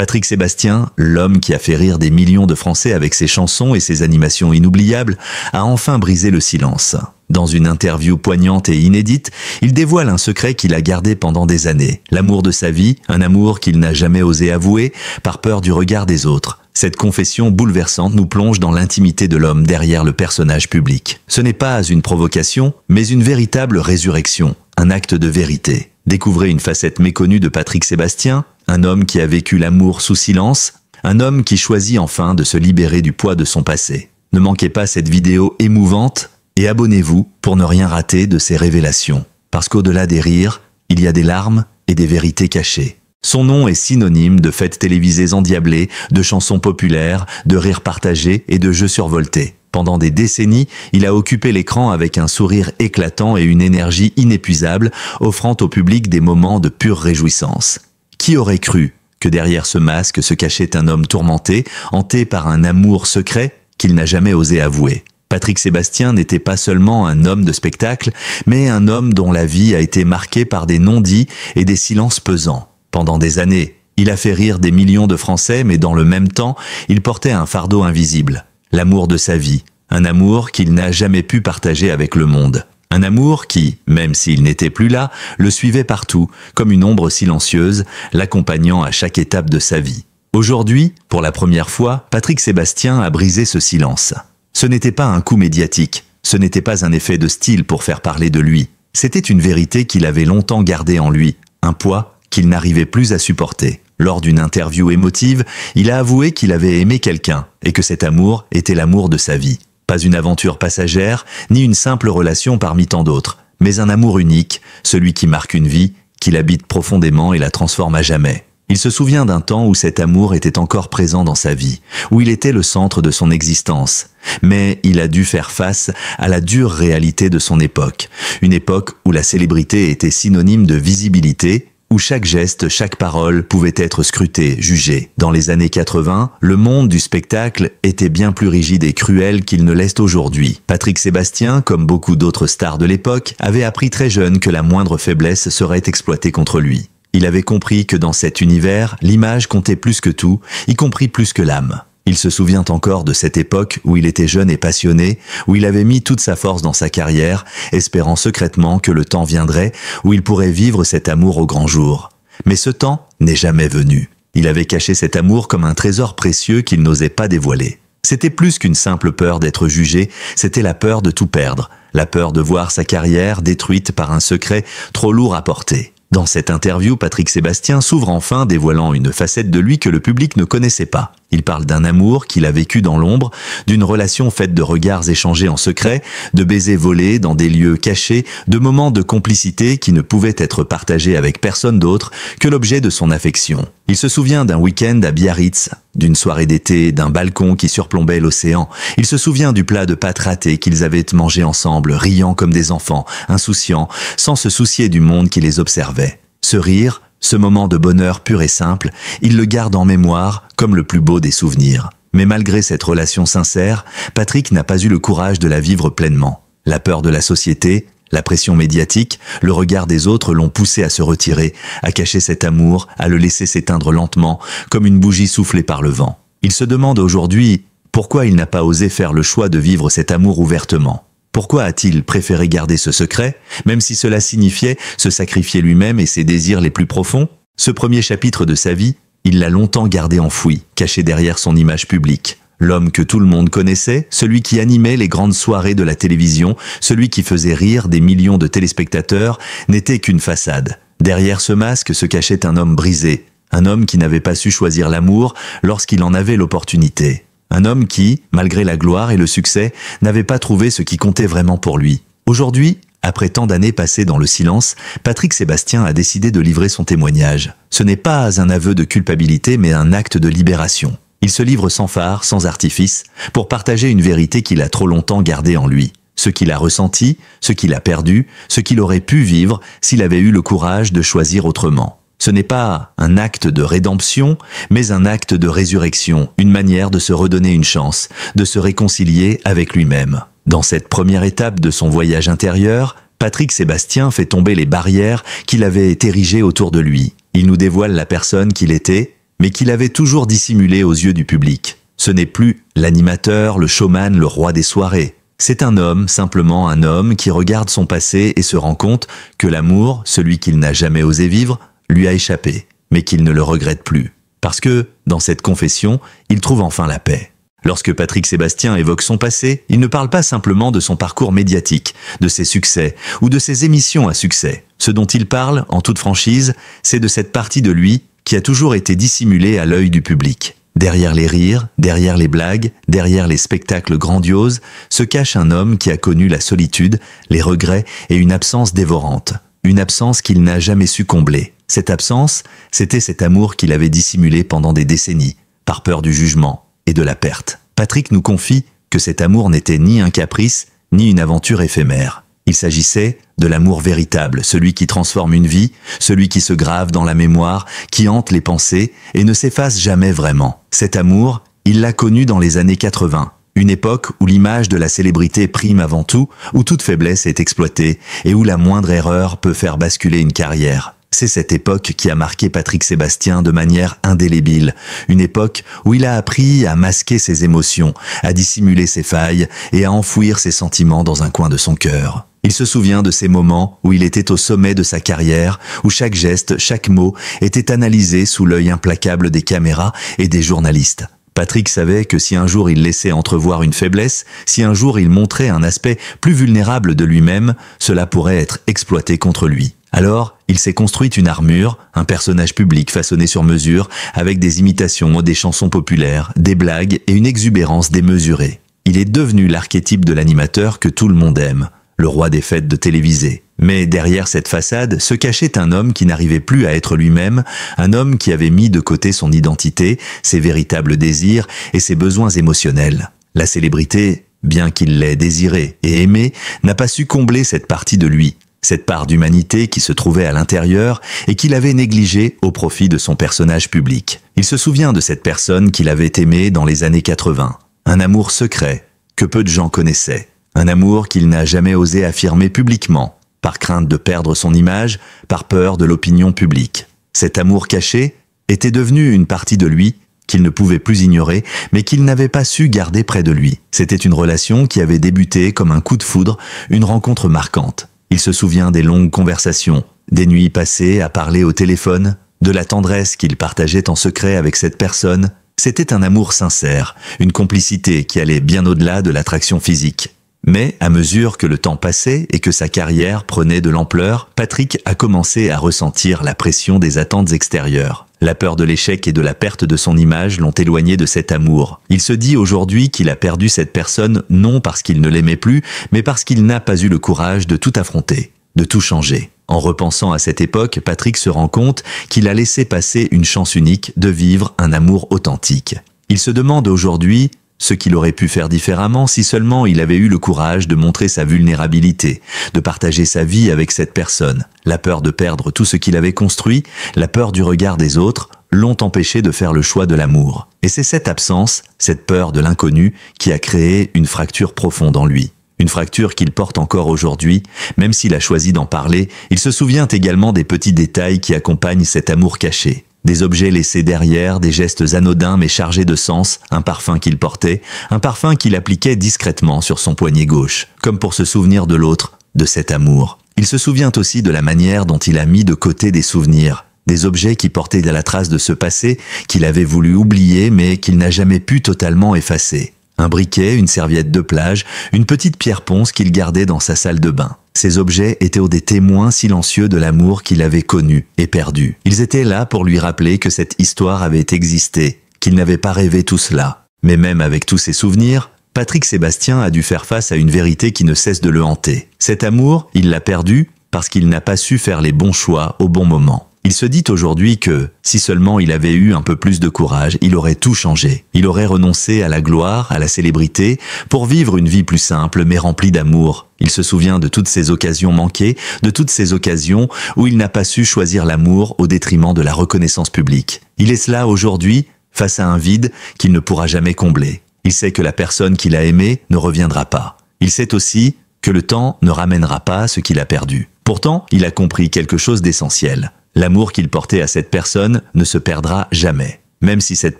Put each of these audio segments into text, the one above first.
Patrick Sébastien, l'homme qui a fait rire des millions de Français avec ses chansons et ses animations inoubliables, a enfin brisé le silence. Dans une interview poignante et inédite, il dévoile un secret qu'il a gardé pendant des années. L'amour de sa vie, un amour qu'il n'a jamais osé avouer, par peur du regard des autres. Cette confession bouleversante nous plonge dans l'intimité de l'homme derrière le personnage public. Ce n'est pas une provocation, mais une véritable résurrection, un acte de vérité. Découvrez une facette méconnue de Patrick Sébastien, un homme qui a vécu l'amour sous silence, un homme qui choisit enfin de se libérer du poids de son passé. Ne manquez pas cette vidéo émouvante et abonnez-vous pour ne rien rater de ces révélations. Parce qu'au-delà des rires, il y a des larmes et des vérités cachées. Son nom est synonyme de fêtes télévisées endiablées, de chansons populaires, de rires partagés et de jeux survoltés. Pendant des décennies, il a occupé l'écran avec un sourire éclatant et une énergie inépuisable, offrant au public des moments de pure réjouissance. Qui aurait cru que derrière ce masque se cachait un homme tourmenté, hanté par un amour secret qu'il n'a jamais osé avouer? Patrick Sébastien n'était pas seulement un homme de spectacle, mais un homme dont la vie a été marquée par des non-dits et des silences pesants. Pendant des années, il a fait rire des millions de Français, mais dans le même temps, il portait un fardeau invisible. L'amour de sa vie, un amour qu'il n'a jamais pu partager avec le monde. Un amour qui, même s'il n'était plus là, le suivait partout, comme une ombre silencieuse, l'accompagnant à chaque étape de sa vie. Aujourd'hui, pour la première fois, Patrick Sébastien a brisé ce silence. Ce n'était pas un coup médiatique, ce n'était pas un effet de style pour faire parler de lui. C'était une vérité qu'il avait longtemps gardée en lui, un poids qu'il n'arrivait plus à supporter. Lors d'une interview émotive, il a avoué qu'il avait aimé quelqu'un et que cet amour était l'amour de sa vie. Pas une aventure passagère, ni une simple relation parmi tant d'autres, mais un amour unique, celui qui marque une vie, qui l'habite profondément et la transforme à jamais. Il se souvient d'un temps où cet amour était encore présent dans sa vie, où il était le centre de son existence. Mais il a dû faire face à la dure réalité de son époque. Une époque où la célébrité était synonyme de visibilité, où chaque geste, chaque parole pouvait être scruté, jugé. Dans les années 80, le monde du spectacle était bien plus rigide et cruel qu'il ne l'est aujourd'hui. Patrick Sébastien, comme beaucoup d'autres stars de l'époque, avait appris très jeune que la moindre faiblesse serait exploitée contre lui. Il avait compris que dans cet univers, l'image comptait plus que tout, y compris plus que l'âme. Il se souvient encore de cette époque où il était jeune et passionné, où il avait mis toute sa force dans sa carrière, espérant secrètement que le temps viendrait où il pourrait vivre cet amour au grand jour. Mais ce temps n'est jamais venu. Il avait caché cet amour comme un trésor précieux qu'il n'osait pas dévoiler. C'était plus qu'une simple peur d'être jugé, c'était la peur de tout perdre, la peur de voir sa carrière détruite par un secret trop lourd à porter. Dans cette interview, Patrick Sébastien s'ouvre enfin, dévoilant une facette de lui que le public ne connaissait pas. Il parle d'un amour qu'il a vécu dans l'ombre, d'une relation faite de regards échangés en secret, de baisers volés dans des lieux cachés, de moments de complicité qui ne pouvaient être partagés avec personne d'autre que l'objet de son affection. Il se souvient d'un week-end à Biarritz, d'une soirée d'été, d'un balcon qui surplombait l'océan. Il se souvient du plat de pâtes ratées qu'ils avaient mangé ensemble, riant comme des enfants, insouciants, sans se soucier du monde qui les observait. Ce rire, ce moment de bonheur pur et simple, il le garde en mémoire comme le plus beau des souvenirs. Mais malgré cette relation sincère, Patrick n'a pas eu le courage de la vivre pleinement. La peur de la société, la pression médiatique, le regard des autres l'ont poussé à se retirer, à cacher cet amour, à le laisser s'éteindre lentement, comme une bougie soufflée par le vent. Il se demande aujourd'hui pourquoi il n'a pas osé faire le choix de vivre cet amour ouvertement. Pourquoi a-t-il préféré garder ce secret, même si cela signifiait se sacrifier lui-même et ses désirs les plus profonds? Ce premier chapitre de sa vie, il l'a longtemps gardé enfoui, caché derrière son image publique. L'homme que tout le monde connaissait, celui qui animait les grandes soirées de la télévision, celui qui faisait rire des millions de téléspectateurs, n'était qu'une façade. Derrière ce masque se cachait un homme brisé, un homme qui n'avait pas su choisir l'amour lorsqu'il en avait l'opportunité. Un homme qui, malgré la gloire et le succès, n'avait pas trouvé ce qui comptait vraiment pour lui. Aujourd'hui, après tant d'années passées dans le silence, Patrick Sébastien a décidé de livrer son témoignage. Ce n'est pas un aveu de culpabilité, mais un acte de libération. Il se livre sans phare, sans artifice, pour partager une vérité qu'il a trop longtemps gardée en lui. Ce qu'il a ressenti, ce qu'il a perdu, ce qu'il aurait pu vivre s'il avait eu le courage de choisir autrement. Ce n'est pas un acte de rédemption, mais un acte de résurrection, une manière de se redonner une chance, de se réconcilier avec lui-même. Dans cette première étape de son voyage intérieur, Patrick Sébastien fait tomber les barrières qu'il avait érigées autour de lui. Il nous dévoile la personne qu'il était, mais qu'il avait toujours dissimulé aux yeux du public. Ce n'est plus l'animateur, le showman, le roi des soirées. C'est un homme, simplement un homme, qui regarde son passé et se rend compte que l'amour, celui qu'il n'a jamais osé vivre, lui a échappé, mais qu'il ne le regrette plus. Parce que, dans cette confession, il trouve enfin la paix. Lorsque Patrick Sébastien évoque son passé, il ne parle pas simplement de son parcours médiatique, de ses succès ou de ses émissions à succès. Ce dont il parle, en toute franchise, c'est de cette partie de lui qui a toujours été dissimulée à l'œil du public. Derrière les rires, derrière les blagues, derrière les spectacles grandioses, se cache un homme qui a connu la solitude, les regrets et une absence dévorante. Une absence qu'il n'a jamais su combler. Cette absence, c'était cet amour qu'il avait dissimulé pendant des décennies, par peur du jugement et de la perte. Patrick nous confie que cet amour n'était ni un caprice, ni une aventure éphémère. Il s'agissait de l'amour véritable, celui qui transforme une vie, celui qui se grave dans la mémoire, qui hante les pensées et ne s'efface jamais vraiment. Cet amour, il l'a connu dans les années 80, une époque où l'image de la célébrité prime avant tout, où toute faiblesse est exploitée et où la moindre erreur peut faire basculer une carrière. C'est cette époque qui a marqué Patrick Sébastien de manière indélébile, une époque où il a appris à masquer ses émotions, à dissimuler ses failles et à enfouir ses sentiments dans un coin de son cœur. Il se souvient de ces moments où il était au sommet de sa carrière, où chaque geste, chaque mot était analysé sous l'œil implacable des caméras et des journalistes. Patrick savait que si un jour il laissait entrevoir une faiblesse, si un jour il montrait un aspect plus vulnérable de lui-même, cela pourrait être exploité contre lui. Alors, il s'est construit une armure, un personnage public façonné sur mesure, avec des imitations, des chansons populaires, des blagues et une exubérance démesurée. Il est devenu l'archétype de l'animateur que tout le monde aime, le roi des fêtes de télévisée. Mais derrière cette façade se cachait un homme qui n'arrivait plus à être lui-même, un homme qui avait mis de côté son identité, ses véritables désirs et ses besoins émotionnels. La célébrité, bien qu'il l'ait désirée et aimée, n'a pas su combler cette partie de lui, cette part d'humanité qui se trouvait à l'intérieur et qu'il avait négligée au profit de son personnage public. Il se souvient de cette personne qu'il avait aimée dans les années 80, un amour secret que peu de gens connaissaient, un amour qu'il n'a jamais osé affirmer publiquement, par crainte de perdre son image, par peur de l'opinion publique. Cet amour caché était devenu une partie de lui qu'il ne pouvait plus ignorer, mais qu'il n'avait pas su garder près de lui. C'était une relation qui avait débuté comme un coup de foudre, une rencontre marquante. Il se souvient des longues conversations, des nuits passées à parler au téléphone, de la tendresse qu'il partageait en secret avec cette personne. C'était un amour sincère, une complicité qui allait bien au-delà de l'attraction physique. Mais, à mesure que le temps passait et que sa carrière prenait de l'ampleur, Patrick a commencé à ressentir la pression des attentes extérieures. La peur de l'échec et de la perte de son image l'ont éloigné de cet amour. Il se dit aujourd'hui qu'il a perdu cette personne non parce qu'il ne l'aimait plus, mais parce qu'il n'a pas eu le courage de tout affronter, de tout changer. En repensant à cette époque, Patrick se rend compte qu'il a laissé passer une chance unique de vivre un amour authentique. Il se demande aujourd'hui ce qu'il aurait pu faire différemment si seulement il avait eu le courage de montrer sa vulnérabilité, de partager sa vie avec cette personne. La peur de perdre tout ce qu'il avait construit, la peur du regard des autres, l'ont empêché de faire le choix de l'amour. Et c'est cette absence, cette peur de l'inconnu, qui a créé une fracture profonde en lui. Une fracture qu'il porte encore aujourd'hui, même s'il a choisi d'en parler, il se souvient également des petits détails qui accompagnent cet amour caché. Des objets laissés derrière, des gestes anodins mais chargés de sens, un parfum qu'il portait, un parfum qu'il appliquait discrètement sur son poignet gauche, comme pour se souvenir de l'autre, de cet amour. Il se souvient aussi de la manière dont il a mis de côté des souvenirs, des objets qui portaient à la trace de ce passé qu'il avait voulu oublier mais qu'il n'a jamais pu totalement effacer. Un briquet, une serviette de plage, une petite pierre ponce qu'il gardait dans sa salle de bain. Ces objets étaient des témoins silencieux de l'amour qu'il avait connu et perdu. Ils étaient là pour lui rappeler que cette histoire avait existé, qu'il n'avait pas rêvé tout cela. Mais même avec tous ces souvenirs, Patrick Sébastien a dû faire face à une vérité qui ne cesse de le hanter. Cet amour, il l'a perdu parce qu'il n'a pas su faire les bons choix au bon moment. Il se dit aujourd'hui que, si seulement il avait eu un peu plus de courage, il aurait tout changé. Il aurait renoncé à la gloire, à la célébrité, pour vivre une vie plus simple mais remplie d'amour. Il se souvient de toutes ces occasions manquées, de toutes ces occasions où il n'a pas su choisir l'amour au détriment de la reconnaissance publique. Il est cela aujourd'hui, face à un vide qu'il ne pourra jamais combler. Il sait que la personne qu'il a aimée ne reviendra pas. Il sait aussi que le temps ne ramènera pas ce qu'il a perdu. Pourtant, il a compris quelque chose d'essentiel. L'amour qu'il portait à cette personne ne se perdra jamais. Même si cette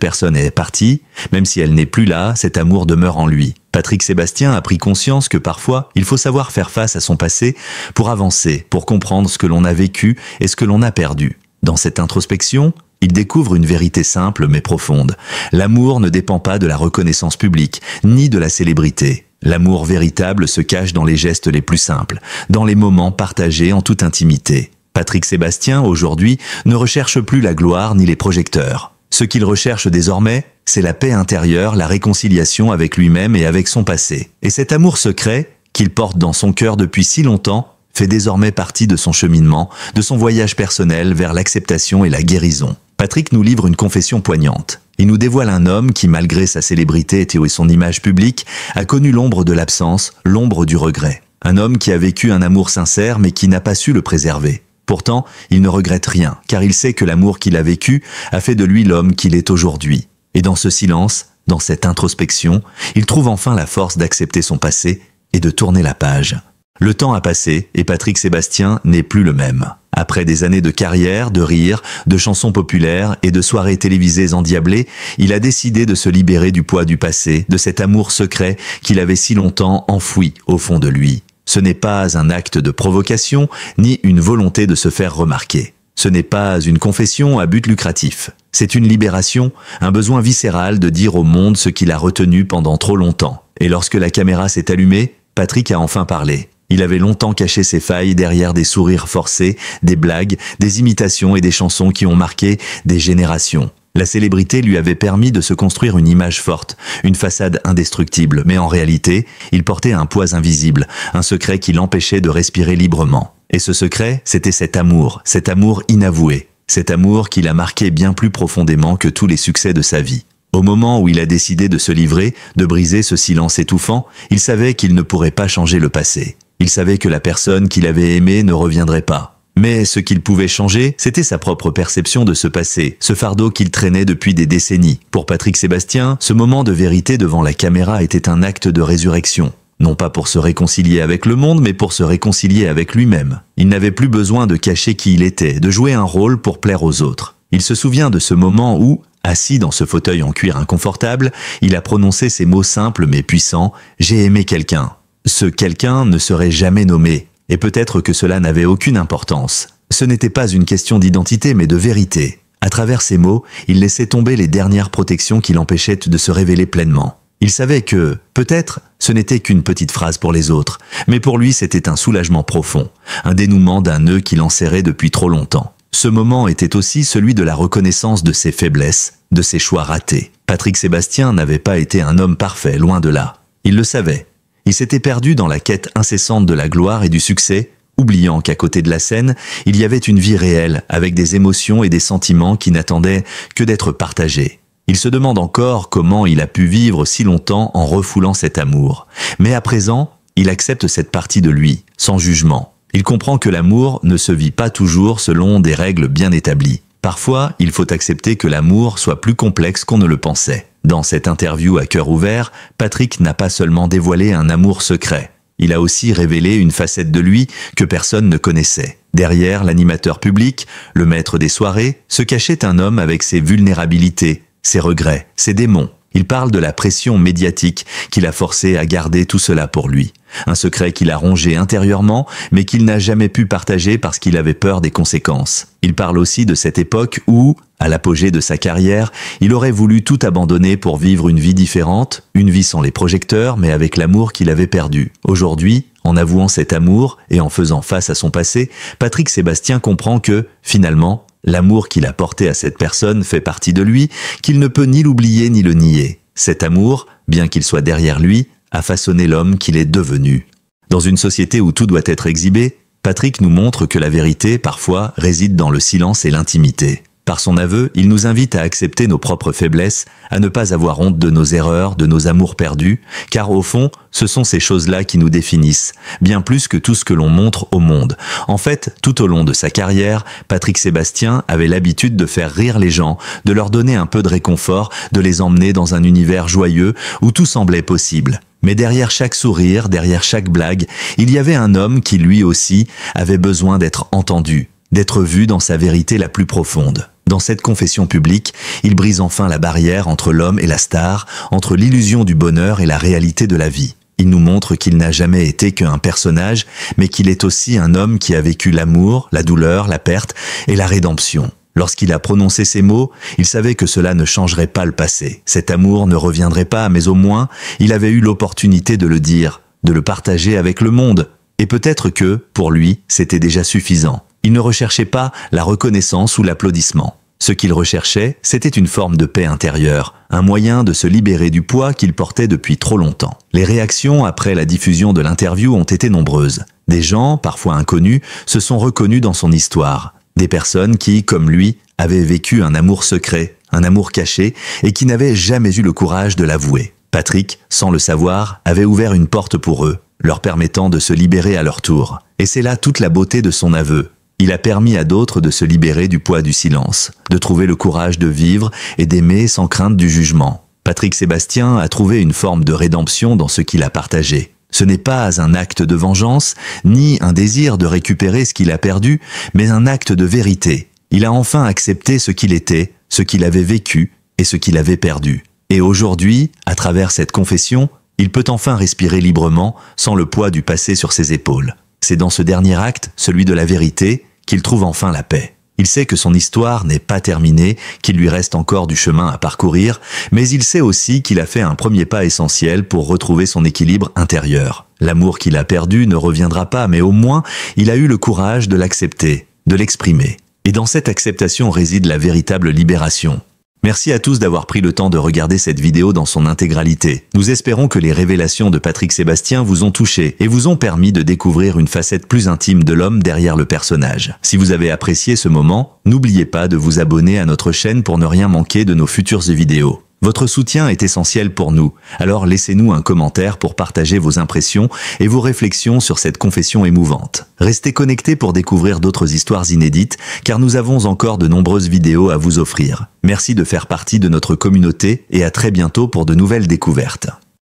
personne est partie, même si elle n'est plus là, cet amour demeure en lui. Patrick Sébastien a pris conscience que parfois, il faut savoir faire face à son passé pour avancer, pour comprendre ce que l'on a vécu et ce que l'on a perdu. Dans cette introspection, il découvre une vérité simple mais profonde. L'amour ne dépend pas de la reconnaissance publique, ni de la célébrité. L'amour véritable se cache dans les gestes les plus simples, dans les moments partagés en toute intimité. Patrick Sébastien, aujourd'hui, ne recherche plus la gloire ni les projecteurs. Ce qu'il recherche désormais, c'est la paix intérieure, la réconciliation avec lui-même et avec son passé. Et cet amour secret, qu'il porte dans son cœur depuis si longtemps, fait désormais partie de son cheminement, de son voyage personnel vers l'acceptation et la guérison. Patrick nous livre une confession poignante. Il nous dévoile un homme qui, malgré sa célébrité et son image publique, a connu l'ombre de l'absence, l'ombre du regret. Un homme qui a vécu un amour sincère mais qui n'a pas su le préserver. Pourtant, il ne regrette rien, car il sait que l'amour qu'il a vécu a fait de lui l'homme qu'il est aujourd'hui. Et dans ce silence, dans cette introspection, il trouve enfin la force d'accepter son passé et de tourner la page. Le temps a passé et Patrick Sébastien n'est plus le même. Après des années de carrière, de rires, de chansons populaires et de soirées télévisées endiablées, il a décidé de se libérer du poids du passé, de cet amour secret qu'il avait si longtemps enfoui au fond de lui. Ce n'est pas un acte de provocation, ni une volonté de se faire remarquer. Ce n'est pas une confession à but lucratif. C'est une libération, un besoin viscéral de dire au monde ce qu'il a retenu pendant trop longtemps. Et lorsque la caméra s'est allumée, Patrick a enfin parlé. Il avait longtemps caché ses failles derrière des sourires forcés, des blagues, des imitations et des chansons qui ont marqué des générations. La célébrité lui avait permis de se construire une image forte, une façade indestructible, mais en réalité, il portait un poids invisible, un secret qui l'empêchait de respirer librement. Et ce secret, c'était cet amour inavoué, cet amour qui l'a marqué bien plus profondément que tous les succès de sa vie. Au moment où il a décidé de se livrer, de briser ce silence étouffant, il savait qu'il ne pourrait pas changer le passé. Il savait que la personne qu'il avait aimée ne reviendrait pas. Mais ce qu'il pouvait changer, c'était sa propre perception de ce passé, ce fardeau qu'il traînait depuis des décennies. Pour Patrick Sébastien, ce moment de vérité devant la caméra était un acte de résurrection. Non pas pour se réconcilier avec le monde, mais pour se réconcilier avec lui-même. Il n'avait plus besoin de cacher qui il était, de jouer un rôle pour plaire aux autres. Il se souvient de ce moment où, assis dans ce fauteuil en cuir inconfortable, il a prononcé ces mots simples mais puissants « J'ai aimé quelqu'un ». Ce quelqu'un ne serait jamais nommé. Et peut-être que cela n'avait aucune importance. Ce n'était pas une question d'identité mais de vérité. À travers ces mots, il laissait tomber les dernières protections qui l'empêchaient de se révéler pleinement. Il savait que, peut-être, ce n'était qu'une petite phrase pour les autres, mais pour lui c'était un soulagement profond, un dénouement d'un nœud qui l'enserrait depuis trop longtemps. Ce moment était aussi celui de la reconnaissance de ses faiblesses, de ses choix ratés. Patrick Sébastien n'avait pas été un homme parfait, loin de là. Il le savait. Il s'était perdu dans la quête incessante de la gloire et du succès, oubliant qu'à côté de la scène, il y avait une vie réelle, avec des émotions et des sentiments qui n'attendaient que d'être partagés. Il se demande encore comment il a pu vivre si longtemps en refoulant cet amour. Mais à présent, il accepte cette partie de lui, sans jugement. Il comprend que l'amour ne se vit pas toujours selon des règles bien établies. Parfois, il faut accepter que l'amour soit plus complexe qu'on ne le pensait. Dans cette interview à cœur ouvert, Patrick n'a pas seulement dévoilé un amour secret. Il a aussi révélé une facette de lui que personne ne connaissait. Derrière l'animateur public, le maître des soirées, se cachait un homme avec ses vulnérabilités, ses regrets, ses démons. Il parle de la pression médiatique qui l'a forcé à garder tout cela pour lui. Un secret qu'il a rongé intérieurement, mais qu'il n'a jamais pu partager parce qu'il avait peur des conséquences. Il parle aussi de cette époque où, à l'apogée de sa carrière, il aurait voulu tout abandonner pour vivre une vie différente, une vie sans les projecteurs, mais avec l'amour qu'il avait perdu. Aujourd'hui, en avouant cet amour et en faisant face à son passé, Patrick Sébastien comprend que, finalement, l'amour qu'il a porté à cette personne fait partie de lui, qu'il ne peut ni l'oublier ni le nier. Cet amour, bien qu'il soit derrière lui, a façonné l'homme qu'il est devenu. Dans une société où tout doit être exhibé, Patrick nous montre que la vérité, parfois, réside dans le silence et l'intimité. Par son aveu, il nous invite à accepter nos propres faiblesses, à ne pas avoir honte de nos erreurs, de nos amours perdus, car au fond, ce sont ces choses-là qui nous définissent, bien plus que tout ce que l'on montre au monde. En fait, tout au long de sa carrière, Patrick Sébastien avait l'habitude de faire rire les gens, de leur donner un peu de réconfort, de les emmener dans un univers joyeux où tout semblait possible. Mais derrière chaque sourire, derrière chaque blague, il y avait un homme qui lui aussi avait besoin d'être entendu, d'être vu dans sa vérité la plus profonde. Dans cette confession publique, il brise enfin la barrière entre l'homme et la star, entre l'illusion du bonheur et la réalité de la vie. Il nous montre qu'il n'a jamais été qu'un personnage, mais qu'il est aussi un homme qui a vécu l'amour, la douleur, la perte et la rédemption. Lorsqu'il a prononcé ces mots, il savait que cela ne changerait pas le passé. Cet amour ne reviendrait pas, mais au moins, il avait eu l'opportunité de le dire, de le partager avec le monde. Et peut-être que, pour lui, c'était déjà suffisant. Il ne recherchait pas la reconnaissance ou l'applaudissement. Ce qu'il recherchait, c'était une forme de paix intérieure, un moyen de se libérer du poids qu'il portait depuis trop longtemps. Les réactions après la diffusion de l'interview ont été nombreuses. Des gens, parfois inconnus, se sont reconnus dans son histoire. Des personnes qui, comme lui, avaient vécu un amour secret, un amour caché, et qui n'avaient jamais eu le courage de l'avouer. Patrick, sans le savoir, avait ouvert une porte pour eux, leur permettant de se libérer à leur tour. Et c'est là toute la beauté de son aveu. Il a permis à d'autres de se libérer du poids du silence, de trouver le courage de vivre et d'aimer sans crainte du jugement. Patrick Sébastien a trouvé une forme de rédemption dans ce qu'il a partagé. Ce n'est pas un acte de vengeance, ni un désir de récupérer ce qu'il a perdu, mais un acte de vérité. Il a enfin accepté ce qu'il était, ce qu'il avait vécu et ce qu'il avait perdu. Et aujourd'hui, à travers cette confession, il peut enfin respirer librement, sans le poids du passé sur ses épaules. C'est dans ce dernier acte, celui de la vérité, qu'il trouve enfin la paix. Il sait que son histoire n'est pas terminée, qu'il lui reste encore du chemin à parcourir, mais il sait aussi qu'il a fait un premier pas essentiel pour retrouver son équilibre intérieur. L'amour qu'il a perdu ne reviendra pas, mais au moins, il a eu le courage de l'accepter, de l'exprimer. Et dans cette acceptation réside la véritable libération. Merci à tous d'avoir pris le temps de regarder cette vidéo dans son intégralité. Nous espérons que les révélations de Patrick Sébastien vous ont touché et vous ont permis de découvrir une facette plus intime de l'homme derrière le personnage. Si vous avez apprécié ce moment, n'oubliez pas de vous abonner à notre chaîne pour ne rien manquer de nos futures vidéos. Votre soutien est essentiel pour nous, alors laissez-nous un commentaire pour partager vos impressions et vos réflexions sur cette confession émouvante. Restez connectés pour découvrir d'autres histoires inédites, car nous avons encore de nombreuses vidéos à vous offrir. Merci de faire partie de notre communauté et à très bientôt pour de nouvelles découvertes.